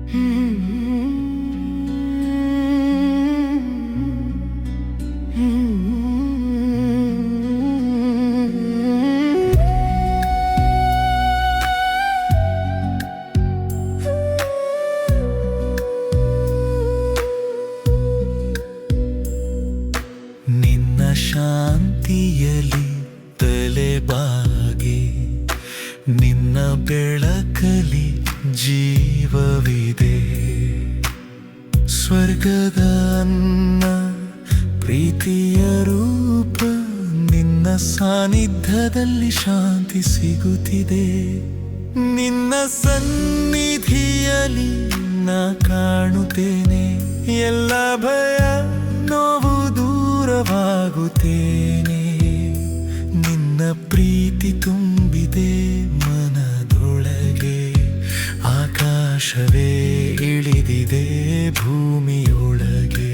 ನಿನ್ನ ಶಾಂತಿಯಲಿ ತಲೆಬಾಗಿ, ನಿನ್ನ ಬೆಳಕಲಿ ಜೀವವಿದೆ. ಸ್ವರ್ಗದ ಅನ್ನ ಪ್ರೀತಿಯ ರೂಪ, ನಿನ್ನ ಸಾನ್ನಿಧ್ಯದಲ್ಲಿ ಶಾಂತಿ ಸಿಗುತ್ತಿದೆ. ನಿನ್ನ ಸನ್ನಿಧಿಯಲ್ಲಿ ನಾ ಕಾಣುತ್ತೇನೆ, ಎಲ್ಲ ಭಯ ನೋವು ದೂರವಾಗುತ್ತೇನೆ. ನಿನ್ನ ಪ್ರೀತಿ ತುಂಬಿದೆ ಮನದೊಳಗೆ, ಆಕಾಶವೇ ಇಳಿದಿದೆ ಭೂಮಿಯೊಳಗೆ.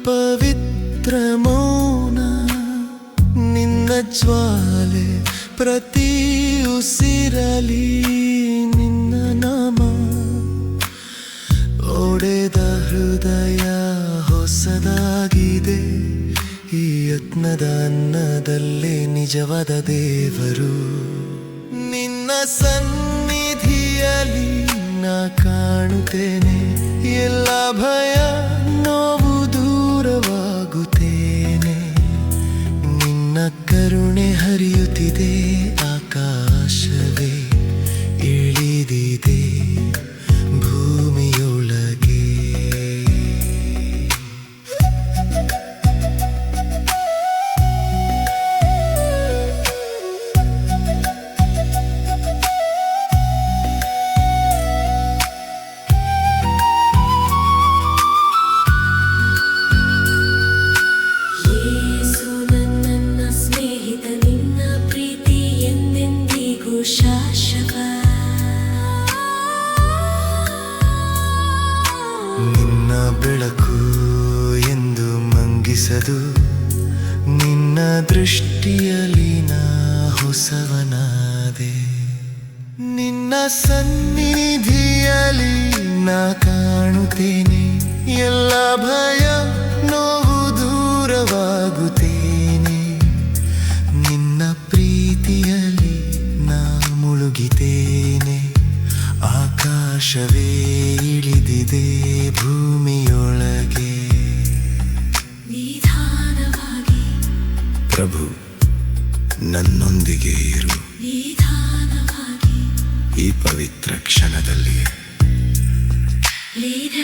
ಪವಿತ್ರ ಮೌನ ನಿನ್ನ ಜ್ವಾಲೆ, ಪ್ರತಿ ಉಸಿರಲಿ ನಿನ್ನ ನಾಮ. ಒಡೆದ ಹೃದಯ ಹೊಸದಾಗಿದೆ, ಈ ಯತ್ನದ ಅನ್ನದಲ್ಲೇ ನಿಜವಾದ ದೇವರು. ನಿನ್ನ ಸನ್ನಿಧಿಯಲ್ಲಿ ನಾ ಕಾಣುತ್ತೇನೆ, ಎಲ್ಲ ಭಯ ನೋವು ದೂರವಾಗುತ್ತೇನೆ. ನಿನ್ನ ಕರುಣೆ ಹರಿಯುತ್ತಿದೆ, ಆಕಾಶವೇ ಇಳಿದಿದೆ ಭೂಮಿಯೊಳಗೆ. ನಿನ್ನ ಬೆಳಕು ಎಂದು ಮಂಗಿಸದು, ನಿನ್ನ ದೃಷ್ಟಿಯಲ್ಲಿ ನಾ ಹೊಸವನಾದೆ. ನಿನ್ನ ಸನ್ನಿಧಿಯಲ್ಲಿ ನಾ ಕಾಣುತ್ತೇನೆ, ಎಲ್ಲ ಭಯ ನೋವು ದೂರವಾಗುತ್ತೇನೆ. ನಿನ್ನ ಪ್ರೀತಿಯಲ್ಲಿ ನಾ ಮುಳುಗಿದ್ದೇನೆ, ಆಕಾಶವೇ ಇಳಿದಿದೆ ಭೂಮಿಯೊಳಗೆ. ನಿಧಾನವಾಗಿ ಪ್ರಭು ನನ್ನೊಂದಿಗೆ ಇರು, ನಿಧಾನವಾಗಿ ಈ ಪವಿತ್ರ ಕ್ಷಣದಲ್ಲಿ. ಲೀನ